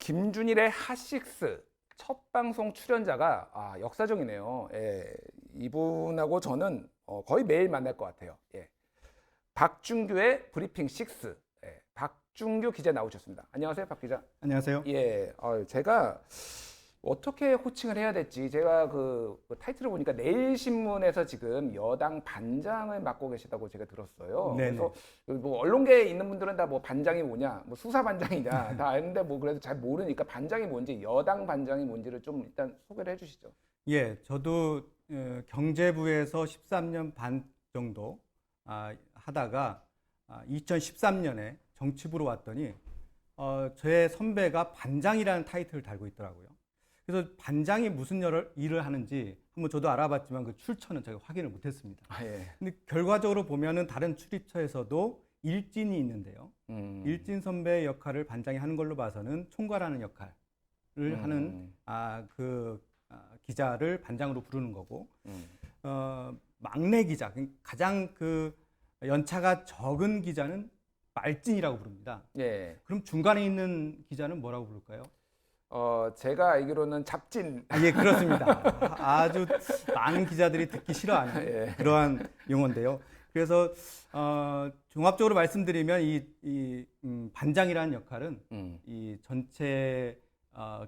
김준일의 핫식스 첫 방송 출연자가 역사적이네요. 예, 이분하고 저는 거의 매일 만날 것 같아요. 예. 박준규의 브리핑 6. 예, 박준규 기자 나오셨습니다. 안녕하세요, 박 기자. 안녕하세요. 예, 제가 어떻게 호칭을 해야 될지 제가 그 타이틀을 보니까 내일신문에서 지금 여당 반장을 맡고 계시다고 제가 들었어요. 네네. 그래서 뭐 언론계에 있는 분들은 다 뭐 반장이 뭐냐, 뭐 수사 반장이냐 다 아는데 뭐 그래도 잘 모르니까 반장이 뭔지, 여당 반장이 뭔지를 좀 일단 소개를 해주시죠. 예, 저도 경제부에서 13년 반 정도 하다가 2013년에 정치부로 왔더니 제 선배가 반장이라는 타이틀을 달고 있더라고요. 그래서 반장이 무슨 일을 하는지 한번 저도 알아봤지만 그 출처는 제가 확인을 못했습니다. 예. 근데 결과적으로 보면은 다른 출입처에서도 일진이 있는데요. 일진 선배의 역할을 반장이 하는 걸로 봐서는 총괄하는 역할을 하는 기자를 반장으로 부르는 거고, 막내 기자, 가장 그 연차가 적은 기자는 말진이라고 부릅니다. 예. 그럼 중간에 있는 기자는 뭐라고 부를까요? 제가 알기로는 잡진. 예, 그렇습니다. 아주 많은 기자들이 듣기 싫어하는 예. 그러한 용어인데요. 그래서 종합적으로 말씀드리면 이 반장이라는 역할은 이 전체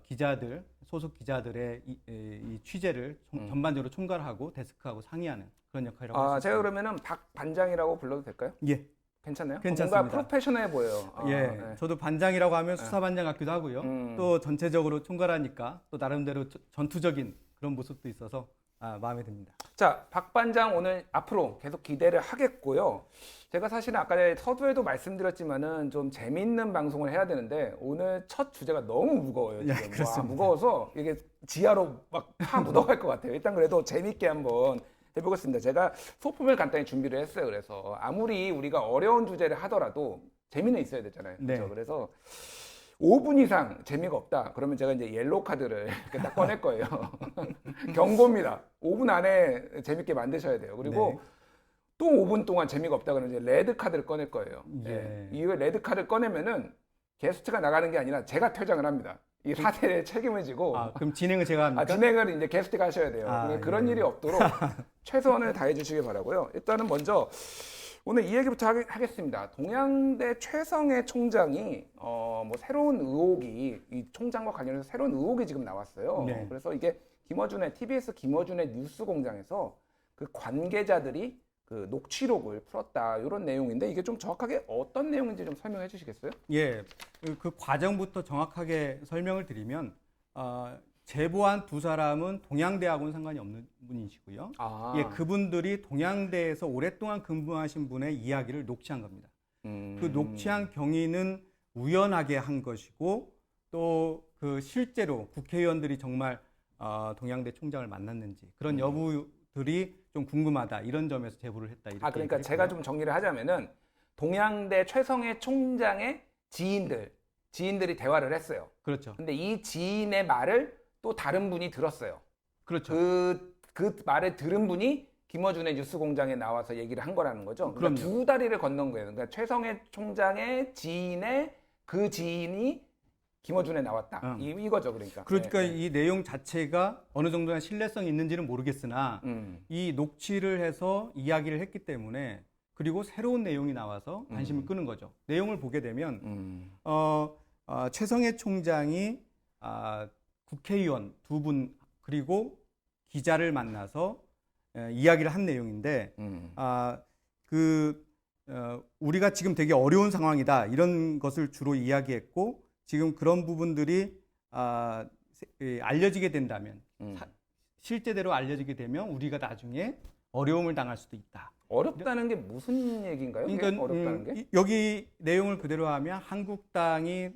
기자들, 소속 기자들의 이 취재를 전반적으로 총괄하고 데스크하고 상의하는 그런 역할이라고 할 수 있습니다. 제가 그러면은 박 반장이라고 불러도 될까요? 예. 괜찮나요? 괜찮습니다. 뭔가 프로페셔널해 보여요. 예, 네. 저도 반장이라고 하면 수사반장 같기도 하고요. 또 전체적으로 총괄하니까 또 나름대로 전투적인 그런 모습도 있어서 마음에 듭니다. 자, 박 반장 오늘 앞으로 계속 기대를 하겠고요. 제가 사실은 아까 서두에도 말씀드렸지만은 좀 재밌는 방송을 해야 되는데 오늘 첫 주제가 너무 무거워요. 지금. 예, 그렇습니다. 무거워서 이게 지하로 막 파 묻어갈 것 같아요. 일단 그래도 재밌게 한번 해보겠습니다. 제가 소품을 간단히 준비를 했어요. 그래서 아무리 우리가 어려운 주제를 하더라도 재미는 있어야 되잖아요. 네. 그렇죠? 그래서 5분 이상 재미가 없다. 그러면 제가 이제 옐로우 카드를 이렇게 딱 꺼낼 거예요. 경고입니다. 5분 안에 재밌게 만드셔야 돼요. 그리고 네. 또 5분 동안 재미가 없다 그러면 이제 레드 카드를 꺼낼 거예요. 예. 이 레드 카드를 꺼내면은 게스트가 나가는 게 아니라 제가 퇴장을 합니다. 이 사태에 책임을 지고 그럼 진행을 제가 합니까? 진행을 이제 게스트가 하셔야 돼요. 그런 예. 일이 없도록 최선을 다해 주시길 바라고요. 일단은 먼저 오늘 이 얘기부터 하겠습니다. 동양대 최성해 총장이 뭐 새로운 의혹이 이 총장과 관련해서 새로운 의혹이 지금 나왔어요. 네. 그래서 이게 TBS 김어준의 뉴스공장에서 그 관계자들이 그 녹취록을 풀었다 이런 내용인데 이게 좀 정확하게 어떤 내용인지 좀 설명해 주시겠어요? 예, 그 과정부터 정확하게 설명을 드리면 제보한 두 사람은 동양대하고는 상관이 없는 분이시고요. 예, 그분들이 동양대에서 오랫동안 근무하신 분의 이야기를 녹취한 겁니다. 그 녹취한 경위는 우연하게 한 것이고 또 그 실제로 국회의원들이 정말 동양대 총장을 만났는지 그런 여부들이 좀 궁금하다 이런 점에서 제보를 했다. 이렇게 그러니까 제가 좀 정리를 하자면은 동양대 최성해 총장의 지인들이 대화를 했어요. 그렇죠. 근데 이 지인의 말을 또 다른 분이 들었어요. 그렇죠. 그 말을 들은 분이 김어준의 뉴스공장에 나와서 얘기를 한 거라는 거죠. 그러니까 그럼요. 두 다리를 건넌 거예요. 그러니까 최성해 총장의 지인의 그 지인이 김어준에 나왔다. 이거죠, 그러니까. 그러니까 이 내용 자체가 어느 정도의 신뢰성이 있는지는 모르겠으나 이 녹취를 해서 이야기를 했기 때문에 그리고 새로운 내용이 나와서 관심을 끄는 거죠. 내용을 보게 되면 최성해 총장이 국회의원 두 분 그리고 기자를 만나서 이야기를 한 내용인데 우리가 지금 되게 어려운 상황이다 이런 것을 주로 이야기했고 지금 그런 부분들이 알려지게 된다면 실제대로 알려지게 되면 우리가 나중에 어려움을 당할 수도 있다. 어렵다는 게 무슨 얘기인가요? 그러니까 어렵다는 게? 여기 내용을 그대로 하면 한국당이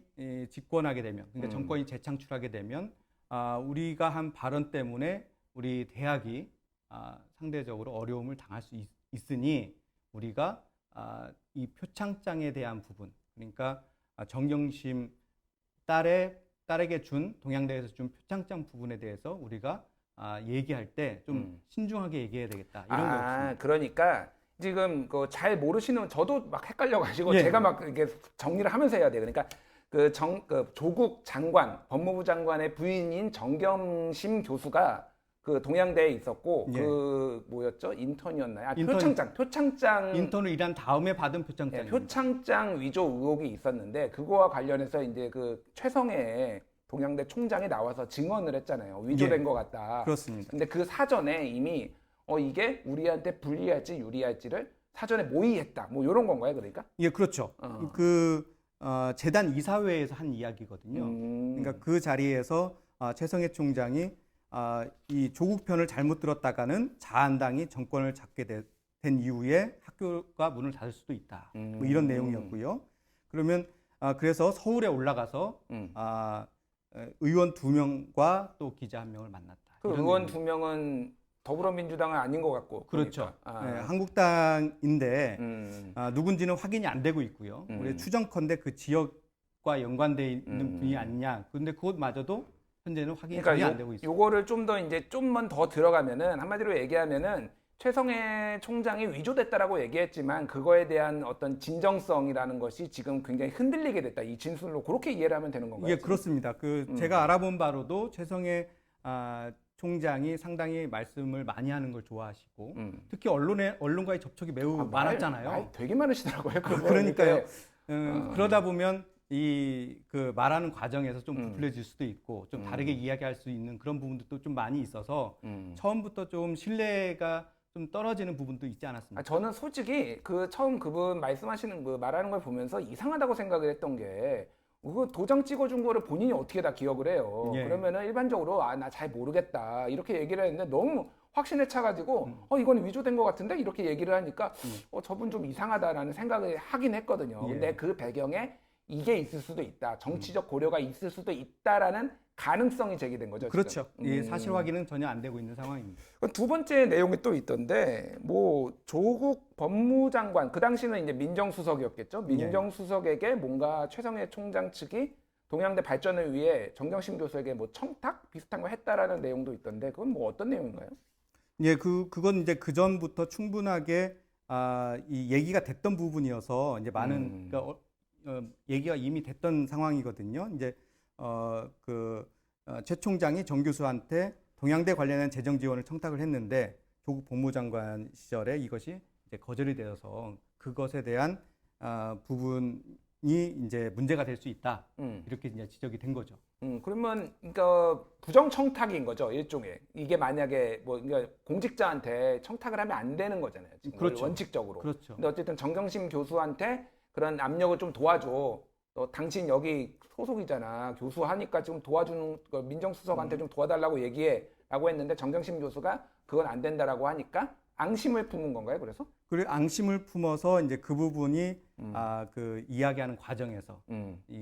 집권하게 되면 그러니까 정권이 재창출하게 되면 우리가 한 발언 때문에 우리 대학이 상대적으로 어려움을 당할 수 있으니 우리가 이 표창장에 대한 부분 그러니까 정경심 딸에게 준 동양대에서 준 표창장 부분에 대해서 우리가 얘기할 때 좀 신중하게 얘기해야 되겠다 이런 거였습니다. 그러니까 지금 잘 모르시는 저도 막 헷갈려가지고 예. 제가 막 이렇게 정리를 하면서 해야 돼요. 그러니까 그 조국 장관, 법무부 장관의 부인인 정경심 교수가 그 동양대에 있었고 예. 그 뭐였죠? 인턴이었나요? 인턴. 표창장 인턴을 일한 다음에 받은 예, 표창장입니다. 표창장 위조 의혹이 있었는데 그거와 관련해서 이제 그 최성해 동양대 총장이 나와서 증언을 했잖아요. 위조된 예. 것 같다. 그렇습니다. 근데 그 사전에 이미 이게 우리한테 불리할지 유리할지를 사전에 모의했다. 뭐 이런 건가요, 그러니까? 예, 그렇죠. 재단 이사회에서 한 이야기거든요. 그러니까 그 자리에서 최성해 총장이 이 조국 편을 잘못 들었다가는 자한당이 정권을 잡게 된 이후에 학교가 문을 닫을 수도 있다. 뭐 이런 내용이었고요. 그러면 그래서 서울에 올라가서 의원 2명과 또 기자 1명을 만났다. 그 이런 의원 내용입니다. 2명은 더불어민주당은 아닌 것 같고. 그렇죠. 그러니까. 네, 한국당인데 음. 누군지는 확인이 안 되고 있고요. 우리 추정컨대 그 지역과 연관돼 있는 분이 아니냐. 그런데 그것마저도 현재는 확인이 전혀 안 되고 있습니다. 요거를 좀 더 이제 좀만 더 들어가면은 한마디로 얘기하면은 최성해 총장이 위조됐다라고 얘기했지만 그거에 대한 어떤 진정성이라는 것이 지금 굉장히 흔들리게 됐다. 이 진술로 그렇게 이해를 하면 되는 건가요? 예, 그렇습니다. 제가 알아본 바로도 최성해 총장이 상당히 말씀을 많이 하는 걸 좋아하시고 특히 언론과의 접촉이 매우 많았잖아요. 말 되게 많으시더라고요. 그러니까요. 그러다 보면 그 말하는 과정에서 좀 부풀려질 수도 있고 좀 다르게 이야기할 수 있는 그런 부분들도 좀 많이 있어서 처음부터 좀 신뢰가 좀 떨어지는 부분도 있지 않았습니까? 저는 솔직히 그 처음 그분 말씀하시는 그 말하는 걸 보면서 이상하다고 생각을 했던 게 그 도장 찍어준 거를 본인이 어떻게 다 기억을 해요. 예. 그러면은 일반적으로 나 잘 모르겠다 이렇게 얘기를 했는데 너무 확신에 차가지고 이건 위조된 것 같은데 이렇게 얘기를 하니까 저분 좀 이상하다라는 생각을 하긴 했거든요. 예. 근데 그 배경에 이게 있을 수도 있다. 정치적 고려가 있을 수도 있다라는 가능성이 제기된 거죠. 그렇죠. 지금. 예, 사실 확인은 전혀 안 되고 있는 상황입니다. 두 번째 내용이 또 있던데 뭐 조국 법무장관 그 당시는 이제 민정수석이었겠죠. 민정수석에게 뭔가 최성해 총장 측이 동양대 발전을 위해 정경심 교수에게 뭐 청탁 비슷한 거 했다라는 내용도 있던데 그건 뭐 어떤 내용인가요? 예, 그건 이제 그 전부터 충분하게 이 얘기가 됐던 부분이어서 이제 많은 그러니까 얘기가 이미 됐던 상황이거든요. 이제 최 총장이 정 교수한테 동양대 관련한 재정 지원을 청탁을 했는데 조국 법무장관 시절에 이것이 이제 거절이 되어서 그것에 대한 부분이 이제 문제가 될 수 있다. 이렇게 이제 지적이 된 거죠. 그러면 그러니까 부정 청탁인 거죠, 일종의. 이게 만약에 뭐 그러니까 공직자한테 청탁을 하면 안 되는 거잖아요. 지금 그렇죠. 원칙적으로. 그렇죠. 근데 어쨌든 정경심 교수한테 그런 압력을 좀 도와줘. 당신 여기 소속이잖아. 교수 하니까 좀 도와주는 민정수석한테 좀 도와달라고 얘기해라고 했는데 정경심 교수가 그건 안 된다라고 하니까 앙심을 품은 건가요? 그래서? 그래 앙심을 품어서 이제 그 부분이 그 이야기하는 과정에서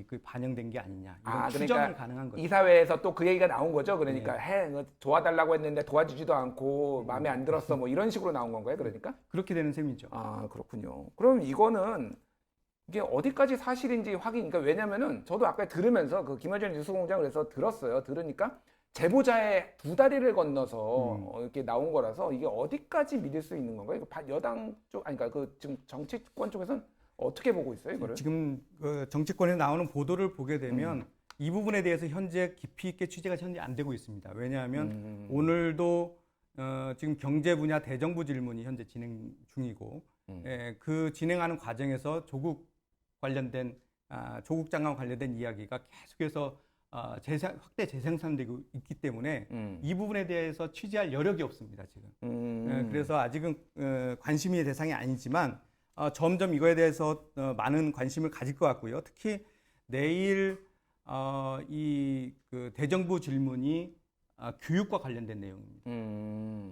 그 반영된 게 아니냐 이런 추정이 그러니까 가능한 거죠. 이사회에서 또 그 얘기가 나온 거죠. 그러니까 도와달라고 했는데 도와주지도 않고 마음에 안 들었어. 뭐 이런 식으로 나온 건가요? 그러니까? 그렇게 되는 셈이죠. 그렇군요. 그럼 이거는 이게 어디까지 사실인지 확인. 그러니까 왜냐면은 저도 아까 들으면서 그 김어준 뉴스공장 그래서 들었어요. 들으니까 제보자의 두 다리를 건너서 이렇게 나온 거라서 이게 어디까지 믿을 수 있는 건가요? 이거 여당 쪽 그러니까 그 지금 정치권 쪽에서는 어떻게 보고 있어요, 이거를? 지금 그 정치권에 나오는 보도를 보게 되면 이 부분에 대해서 현재 깊이 있게 취재가 현재 안 되고 있습니다. 왜냐하면 오늘도 지금 경제 분야 대정부 질문이 현재 진행 중이고 그 진행하는 과정에서 조국 장관 관련된 이야기가 계속해서 확대 재생산되고 있기 때문에 이 부분에 대해서 취재할 여력이 없습니다, 지금. 그래서 아직은 관심의 대상이 아니지만 점점 이거에 대해서 많은 관심을 가질 것 같고요. 특히 내일 그 대정부 질문이 교육과 관련된 내용입니다.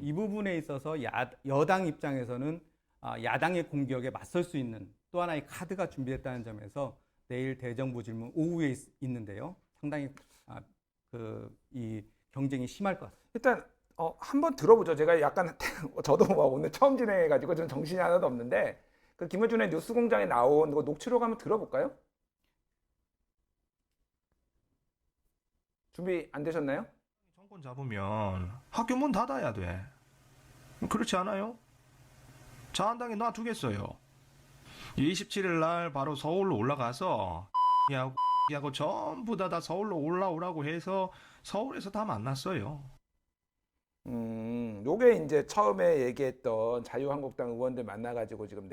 이 부분에 있어서 여당 입장에서는 야당의 공격에 맞설 수 있는 또 하나의 카드가 준비됐다는 점에서 내일 대정부 질문 오후에 있는데요. 상당히 이 경쟁이 심할 것 같습니다. 일단 한번 들어보죠. 제가 약간 저도 오늘 처음 진행해가지고 좀 정신이 하나도 없는데 그 김어준의 뉴스공장에 나온 그 녹취록 한번 들어볼까요? 준비 안 되셨나요? 정권 잡으면 학교 문 닫아야 돼. 그렇지 않아요? 자한당에 놔두겠어요. 27일 날 바로 서울로 올라가서 하고 하고 전부 다 서울로 올라오라고 해서 서울에서 다 만났어요. 요게 이제 처음에 얘기했던 자유한국당 의원들 만나가지고 지금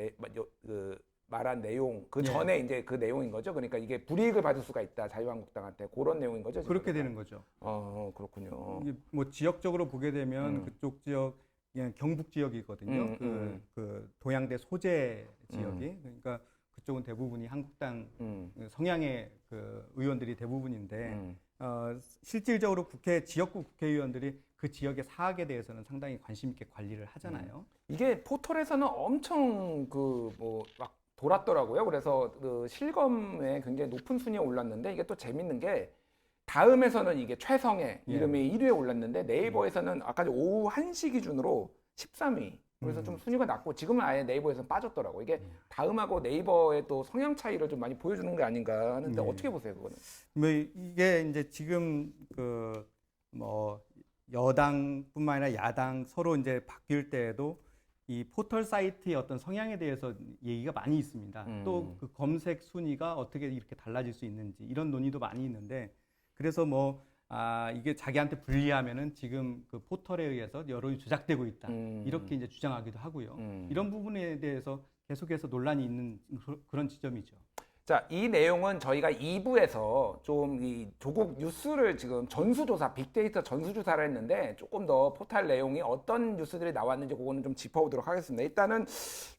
말한 내용 그 예. 전에 이제 그 내용인 거죠. 그러니까 이게 불이익을 받을 수가 있다 자유한국당한테 그런 내용인 거죠. 지금 그렇게 그러니까. 되는 거죠. 그렇군요. 이게 뭐 지역적으로 보게 되면 그쪽 지역 그냥 경북 지역이거든요. 그 동양대 소재 지역이 그러니까 그쪽은 대부분이 한국당 성향의 그 의원들이 대부분인데 실질적으로 지역구 국회의원들이 그 지역의 사학에 대해서는 상당히 관심 있게 관리를 하잖아요. 이게 포털에서는 엄청 막 돌았더라고요. 그래서 그 실검에 굉장히 높은 순위에 올랐는데 이게 또 재밌는 게 다음에서는 이게 최성애 이름이 1위에 올랐는데 네이버에서는 아까 오후 1시 기준으로 13위. 그래서 좀 순위가 낮고 지금은 아예 네이버에서 빠졌더라고요. 이게 다음하고 네이버의 또 성향 차이를 좀 많이 보여주는 게 아닌가 하는데 어떻게 보세요, 그거는? 뭐 이게 이제 지금 그 뭐 여당뿐만 아니라 야당 서로 이제 바뀔 때에도 이 포털 사이트의 어떤 성향에 대해서 얘기가 많이 있습니다. 또 그 검색 순위가 어떻게 이렇게 달라질 수 있는지 이런 논의도 많이 있는데 그래서 이게 자기한테 불리하면은 지금 그 포털에 의해서 여론이 조작되고 있다. 이렇게 이제 주장하기도 하고요. 이런 부분에 대해서 계속해서 논란이 있는 그런 지점이죠. 자, 이 내용은 저희가 2부에서 좀 이 조국 뉴스를 지금 전수조사, 빅데이터 전수조사를 했는데 조금 더 포털 내용이 어떤 뉴스들이 나왔는지 그거는 좀 짚어보도록 하겠습니다. 일단은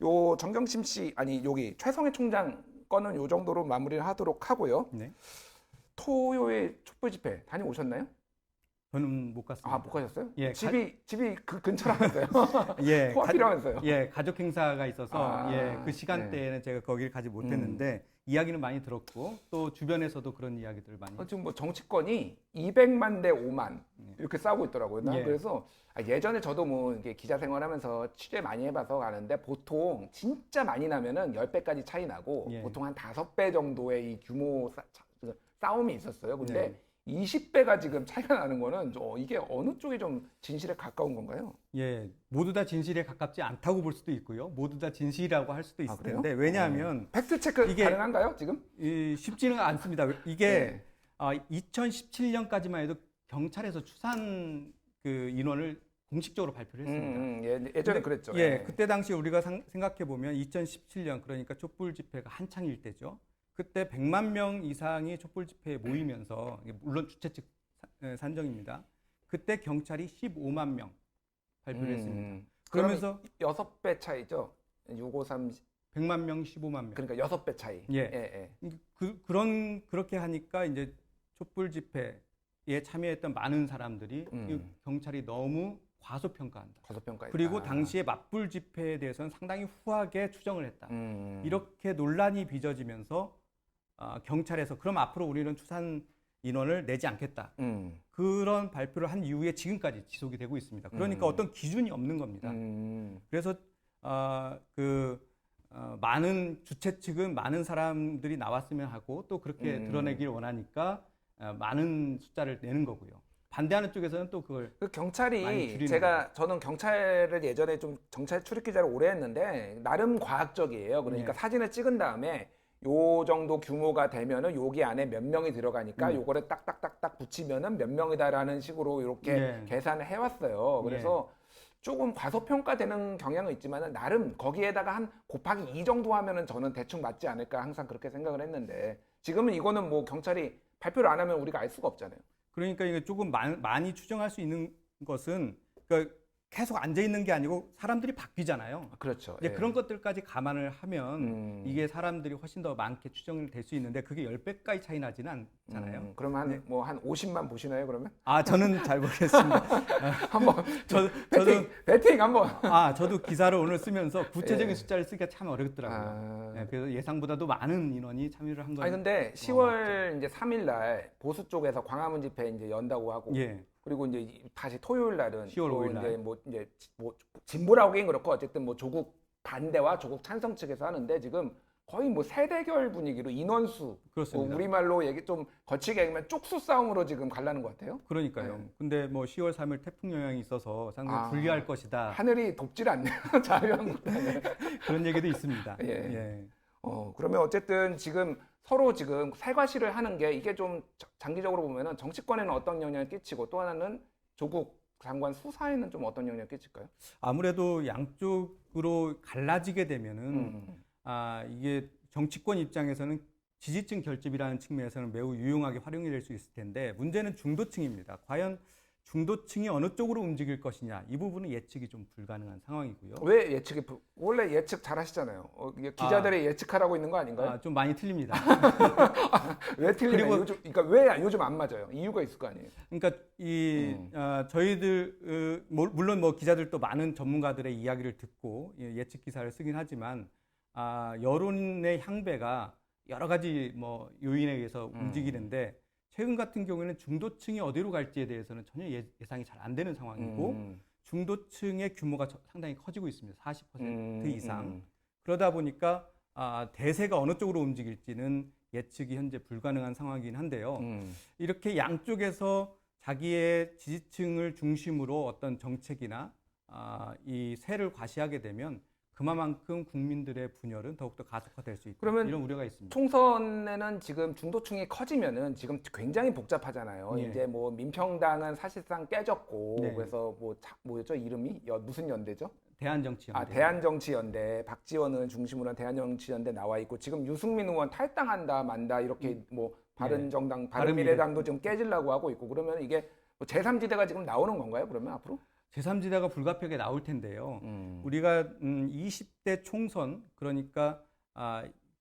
요 정경심 씨, 여기 최성해 총장 거는 요 정도로 마무리를 하도록 하고요. 네. 토요일 촛불 집회 다녀오셨나요? 저는 못 갔습니다. 못 가셨어요? 예, 집이 그 근처라면서요? 예, 코앞이라면서요? 예, 가족 행사가 있어서 그 시간대에는 네. 제가 거기를 가지 못했는데 이야기는 많이 들었고 또 주변에서도 그런 이야기들 많이. 지금 뭐 정치권이 200만 대 5만 이렇게 싸우고 있더라고요. 예. 그래서 예전에 저도 뭐 이게 기자 생활하면서 취재 많이 해봐서 아는데 보통 진짜 많이 나면은 10배까지 차이 나고 예. 보통 한 5배 정도의 이 규모 싸움이 있었어요. 근데 네. 20배가 지금 차이가 나는 거는 이게 어느 쪽이 좀 진실에 가까운 건가요? 예, 모두 다 진실에 가깝지 않다고 볼 수도 있고요. 모두 다 진실이라고 할 수도 있을 그래요? 텐데 왜냐하면 팩트 체크 이게- 가능한가요 지금? 쉽지는 않습니다. 이게 네. 2017년까지만 해도 경찰에서 추산 그 인원을 공식적으로 발표를 했습니다. 예전에 근데- 그랬죠. 예, 그때 당시 우리가 생각해 보면 2017년 그러니까 촛불 집회가 한창일 때죠. 그때 100만 명 이상이 촛불 집회에 모이면서 이게 물론 주최 측 산정입니다. 그때 경찰이 15만 명 발표를 했습니다. 그러면서 그러면서 6배 차이죠. 653 100만 명, 15만 명. 그러니까 6배 차이. 예. 그렇게 하니까 이제 촛불 집회에 참여했던 많은 사람들이 이 경찰이 너무 과소평가한다. 과소평가. 그리고 당시에 맞불 집회에 대해서는 상당히 후하게 추정을 했다. 이렇게 논란이 빚어지면서 경찰에서 그럼 앞으로 우리는 추산 인원을 내지 않겠다. 그런 발표를 한 이후에 지금까지 지속이 되고 있습니다. 그러니까 어떤 기준이 없는 겁니다. 그래서 많은 주최 측은 많은 사람들이 나왔으면 하고 또 그렇게 드러내길 원하니까 많은 숫자를 내는 거고요. 반대하는 쪽에서는 또 그걸 그 많이 경찰이 줄이는 저는 경찰을 예전에 좀 경찰 출입 기자를 오래 했는데 나름 과학적이에요. 그러니까 네. 사진을 찍은 다음에 요 정도 규모가 되면은 여기 안에 몇 명이 들어가니까 요거를 딱딱딱딱 붙이면은 몇 명이다라는 식으로 이렇게 네. 계산을 해왔어요. 그래서 조금 과소평가되는 경향은 있지만은 나름 거기에다가 한 곱하기 2 정도 하면은 저는 대충 맞지 않을까 항상 그렇게 생각을 했는데 지금은 이거는 뭐 경찰이 발표를 안 하면 우리가 알 수가 없잖아요. 그러니까 이게 조금 많이 추정할 수 있는 것은 그러니까 계속 앉아 있는 게 아니고 사람들이 바뀌잖아요. 그렇죠. 이제 그런 것들까지 감안을 하면 이게 사람들이 훨씬 더 많게 추정이 될 수 있는데 그게 10배까지 차이 나지는 않잖아요. 그럼 한 50만 보시나요, 그러면? 저는 잘 모르겠습니다. 한번 저도 배팅 한번. 저도 기사를 오늘 쓰면서 구체적인 숫자를 쓰기가 참 어렵더라고요. 그래서 예상보다도 많은 인원이 참여를 한 거예요. 근데 10월 이제 3일 날 보수 쪽에서 광화문 집회 이제 연다고 하고 그리고 이제 다시 토요일 날은 10월 5일 날 이제 뭐 진보라고 하긴 그렇고 어쨌든 뭐 조국 반대와 조국 찬성 측에서 하는데 지금 거의 뭐 세대결 분위기로 인원수 그렇습니다. 우리말로 얘기 좀 거치게 얘기하면 쪽수 싸움으로 지금 갈라는 것 같아요. 그러니까요. 근데 뭐 10월 3일 태풍 영향이 있어서 상당히 불리할 것이다. 하늘이 돕질 않네요. 자유한국당에. 그런 얘기도 있습니다. 예. 그러면 어쨌든 지금 서로 지금 살과시를 하는 게 이게 좀 장기적으로 보면은 정치권에는 어떤 영향을 끼치고 또 하나는 조국 장관 수사에는 좀 어떤 영향을 끼칠까요? 아무래도 양쪽으로 갈라지게 되면은 음. 이게 정치권 입장에서는 지지층 결집이라는 측면에서는 매우 유용하게 활용이 될 수 있을 텐데 문제는 중도층입니다. 과연 중도층이 어느 쪽으로 움직일 것이냐 이 부분은 예측이 좀 불가능한 상황이고요. 왜 원래 예측 잘 하시잖아요. 이게 기자들이 예측하라고 있는 거 아닌가요? 좀 많이 틀립니다. 왜 틀리나? 그리고- 그러니까 왜 요즘 안 맞아요? 이유가 있을 거 아니에요? 그러니까 저희들 물론 뭐 기자들도 많은 전문가들의 이야기를 듣고 예측 기사를 쓰긴 하지만 여론의 향배가 여러 가지 뭐 요인에 의해서 움직이는데 최근 같은 경우에는 중도층이 어디로 갈지에 대해서는 전혀 예상이 잘 안 되는 상황이고 중도층의 규모가 상당히 커지고 있습니다. 40% 이상. 그러다 보니까 대세가 어느 쪽으로 움직일지는 예측이 현재 불가능한 상황이긴 한데요. 이렇게 양쪽에서 자기의 지지층을 중심으로 어떤 정책이나 이 세를 과시하게 되면 그만큼 국민들의 분열은 더욱더 가속화될 수 있다. 그러면 이런 우려가 있습니다. 총선에는 지금 중도층이 커지면은 지금 굉장히 복잡하잖아요. 예. 이제 뭐 민평당은 사실상 깨졌고 네. 그래서 뭐였죠 이름이 무슨 연대죠? 대한정치연대. 대한정치연대 박지원을 중심으로 한 대한정치연대 나와 있고 지금 유승민 의원 탈당한다 만다 이렇게 뭐 바른정당 바른미래당도 지금 깨지려고 하고 있고 그러면 이게 뭐 제3지대가 지금 나오는 건가요? 그러면 앞으로? 제3지대가 불가피하게 나올 텐데요. 우리가 20대 총선 그러니까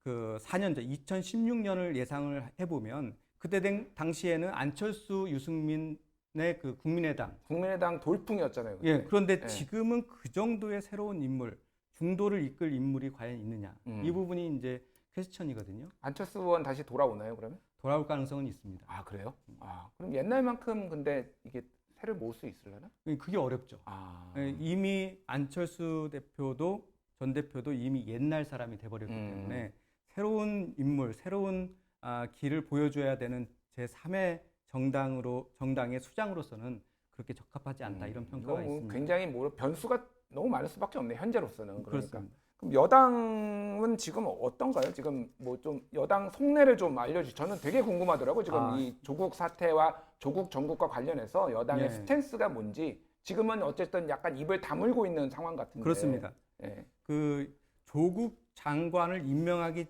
그 4년 전 2016년을 예상을 해보면 그때 당시에는 안철수 유승민의 그 국민의당 돌풍이었잖아요. 그때. 예, 그런데 예. 지금은 그 정도의 새로운 인물, 중도를 이끌 인물이 과연 있느냐. 이 부분이 이제 퀘스천이거든요. 안철수 의원 다시 돌아오나요? 그러면? 돌아올 가능성은 있습니다. 그래요? 그럼 옛날만큼 근데 이게 새를 모을 수 있으려나? 그게 어렵죠. 예, 이미 안철수 대표도 전 대표도 이미 옛날 사람이 돼버렸기 때문에 새로운 인물, 새로운 길을 보여줘야 되는 제3의 정당의 수장으로서는 그렇게 적합하지 않다 이런 평가가 있습니다. 굉장히 변수가 너무 많을 수밖에 없네 현재로서는. 그러니까. 그렇습니다. 그럼 여당은 지금 어떤가요? 지금 뭐 좀 여당 속내를 좀 알려주시. 저는 되게 궁금하더라고. 지금 이 조국 사태와 조국 정국과 관련해서 여당의 예. 스탠스가 뭔지. 지금은 어쨌든 약간 입을 다물고 있는 상황 같은데. 그렇습니다. 예. 그 조국 장관을 임명하기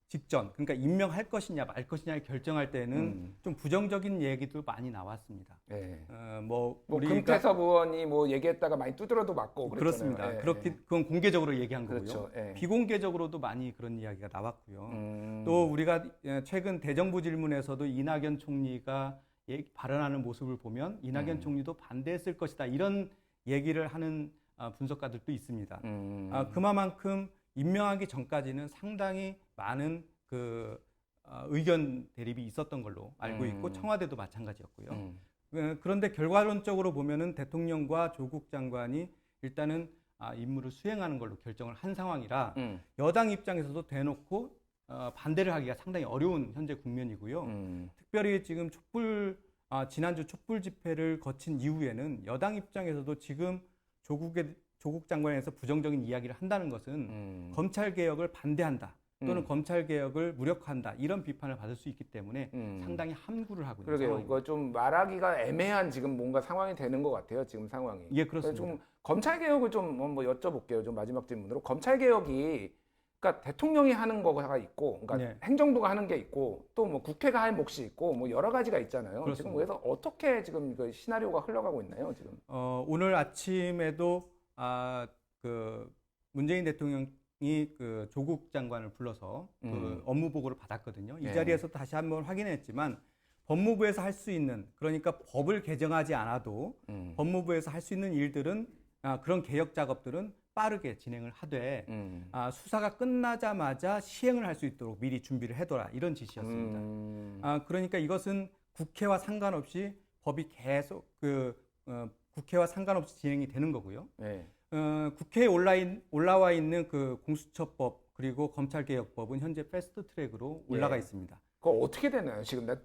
직전, 그러니까 임명할 것이냐 말 것이냐를 결정할 때는 좀 부정적인 얘기도 많이 나왔습니다. 예. 뭐 우리가 금태섭 의원이 뭐 얘기했다가 많이 두드려도 맞고 그렇습니다. 예. 그건 공개적으로 얘기한 그렇죠. 거고요. 예. 비공개적으로도 많이 그런 이야기가 나왔고요. 또 우리가 최근 대정부 질문에서도 이낙연 총리가 발언하는 모습을 보면 이낙연 총리도 반대했을 것이다 이런 얘기를 하는 분석가들도 있습니다. 그만큼 임명하기 전까지는 상당히 많은 그 의견 대립이 있었던 걸로 알고 있고 청와대도 마찬가지였고요. 그런데 결과론적으로 보면은 대통령과 조국 장관이 일단은 임무를 수행하는 걸로 결정을 한 상황이라 여당 입장에서도 대놓고 반대를 하기가 상당히 어려운 현재 국면이고요. 특별히 지금 지난주 촛불 집회를 거친 이후에는 여당 입장에서도 지금 조국 장관에서 부정적인 이야기를 한다는 것은 검찰 개혁을 반대한다 또는 검찰 개혁을 무력화한다 이런 비판을 받을 수 있기 때문에 상당히 함구를 하고 있는 그러게요. 상황입니다. 이거 좀 말하기가 애매한 지금 뭔가 상황이 되는 것 같아요. 지금 상황이. 예, 그렇습니다. 좀 검찰 개혁을 좀 뭐 여쭤볼게요. 좀 마지막 질문으로 검찰 개혁이 그러니까 대통령이 하는 거가 있고, 그러니까 네. 행정부가 하는 게 있고, 또 뭐 국회가 할 몫이 있고, 뭐 여러 가지가 있잖아요. 그렇습니다. 지금 그래서 어떻게 지금 이거 시나리오가 흘러가고 있나요? 지금? 오늘 아침에도 그 문재인 대통령이 그 조국 장관을 불러서 그 업무 보고를 받았거든요. 이 네. 자리에서 다시 한번 확인했지만 법무부에서 할 수 있는 그러니까 법을 개정하지 않아도 법무부에서 할 수 있는 일들은 그런 개혁 작업들은 빠르게 진행을 하되 수사가 끝나자마자 시행을 할 수 있도록 미리 준비를 해둬라 이런 지시였습니다. 그러니까 이것은 국회와 상관없이 법이 계속 국회와 상관없이 진행이 되는 거고요. 네. 국회에 올라와 있는 그 공수처법 그리고 검찰개혁법은 현재 패스트트랙으로 올라가 있습니다. 그거 어떻게 되나요? 지금 나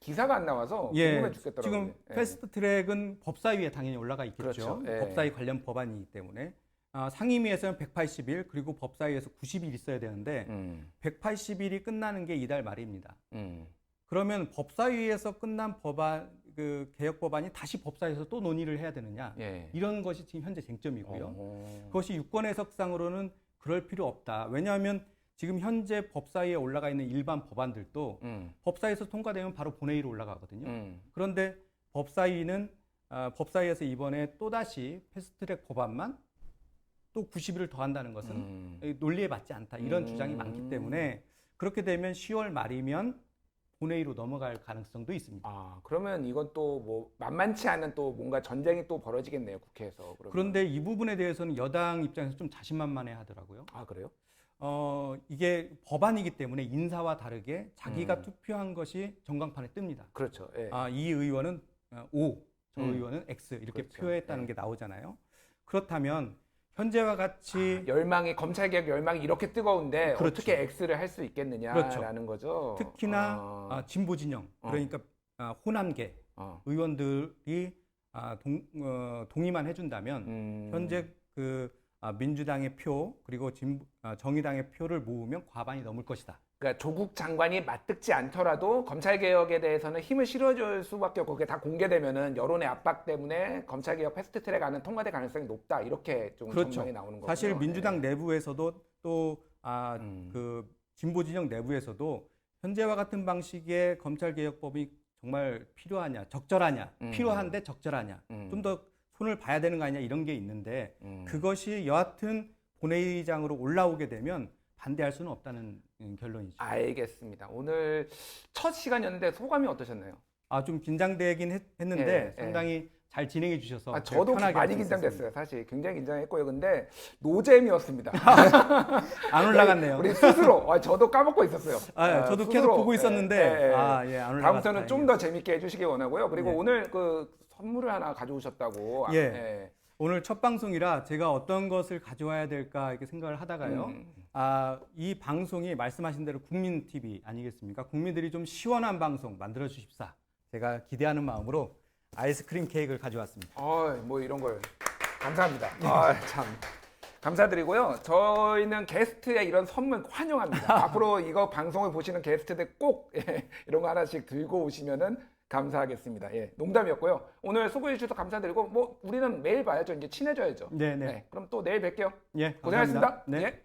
기사가 안 나와서 예, 궁금해 죽겠더라고요. 지금 패스트트랙은 법사위에 당연히 올라가 있겠죠. 그렇죠. 예. 법사위 관련 법안이기 때문에 상임위에서는 180일 그리고 법사위에서 90일 있어야 되는데 180일이 끝나는 게 이달 말입니다. 그러면 법사위에서 끝난 법안 그 개혁 법안이 다시 법사위에서 또 논의를 해야 되느냐 예. 이런 것이 지금 현재 쟁점이고요. 그것이 유권 해석상으로는 그럴 필요 없다. 왜냐하면 지금 현재 법사위에 올라가 있는 일반 법안들도 법사위에서 통과되면 바로 본회의로 올라가거든요. 그런데 법사위에서 이번에 또다시 패스트트랙 법안만 또 90일을 더한다는 것은 논리에 맞지 않다. 이런 주장이 많기 때문에 그렇게 되면 10월 말이면 본회의로 넘어갈 가능성도 있습니다. 아, 그러면 이건 또 뭐 만만치 않은 또 뭔가 전쟁이 또 벌어지겠네요, 국회에서. 그러면. 그런데 이 부분에 대해서는 여당 입장에서 좀 자신만만해 하더라고요. 아, 그래요? 이게 법안이기 때문에 인사와 다르게 자기가 투표한 것이 전광판에 뜹니다. 그렇죠. 예. 이 의원은 O, 저 의원은 X 이렇게 그렇죠. 표했다는 예. 게 나오잖아요. 그렇다면 현재와 같이 열망이 검찰개혁 열망이 이렇게 뜨거운데 그렇죠. 어떻게 X를 할 수 있겠느냐라는 거죠. 특히나 진보 진영 그러니까 호남계 의원들이 동의만 해준다면 현재 그 민주당의 표 그리고 정의당의 표를 모으면 과반이 넘을 것이다. 그러니까 조국 장관이 맞듣지 않더라도 검찰개혁에 대해서는 힘을 실어줄 수밖에 없고 그게 다 공개되면은 여론의 압박 때문에 검찰개혁 패스트트랙 안은 통과될 가능성이 높다 이렇게 좀 그렇죠. 전망이 나오는 거고요. 사실 민주당 네. 내부에서도 또 그 진보 진영 내부에서도 현재와 같은 방식의 검찰개혁법이 정말 필요하냐, 적절하냐, 필요한데 적절하냐, 좀 더 손을 봐야 되는 거 아니냐 이런 게 있는데 그것이 여하튼 본회의장으로 올라오게 되면 반대할 수는 없다는 결론이죠. 알겠습니다. 오늘 첫 시간이었는데 소감이 어떠셨나요? 좀 긴장되긴 했는데 예, 상당히 잘 진행해 주셔서 저도 편하게 많이 할수 긴장됐어요. 있었습니다. 사실 굉장히 긴장했고요. 근데 노잼이었습니다. 안 올라갔네요. 우리 스스로 저도 까먹고 있었어요. 저도 스스로. 계속 보고 있었는데 안 올라갔어요. 다음부터는 좀 더 재밌게 해주시기 원하고요. 그리고 예. 오늘 그 선물을 하나 가져오셨다고. 예. 오늘 첫 방송이라 제가 어떤 것을 가져와야 될까 이렇게 생각을 하다가요. 이 방송이 말씀하신 대로 국민 TV 아니겠습니까? 국민들이 좀 시원한 방송 만들어 주십사. 제가 기대하는 마음으로 아이스크림 케이크를 가져왔습니다. 뭐 이런 걸 감사합니다. 참 감사드리고요. 저희는 게스트의 이런 선물 환영합니다. 앞으로 이거 방송을 보시는 게스트들 꼭 이런 거 하나씩 들고 오시면은 감사하겠습니다. 예, 농담이었고요. 오늘 수고해 주셔서 감사드리고 우리는 매일 봐야죠. 이제 친해져야죠. 네네. 네, 그럼 또 내일 뵐게요. 예, 고생하셨습니다. 감사합니다. 네. 예.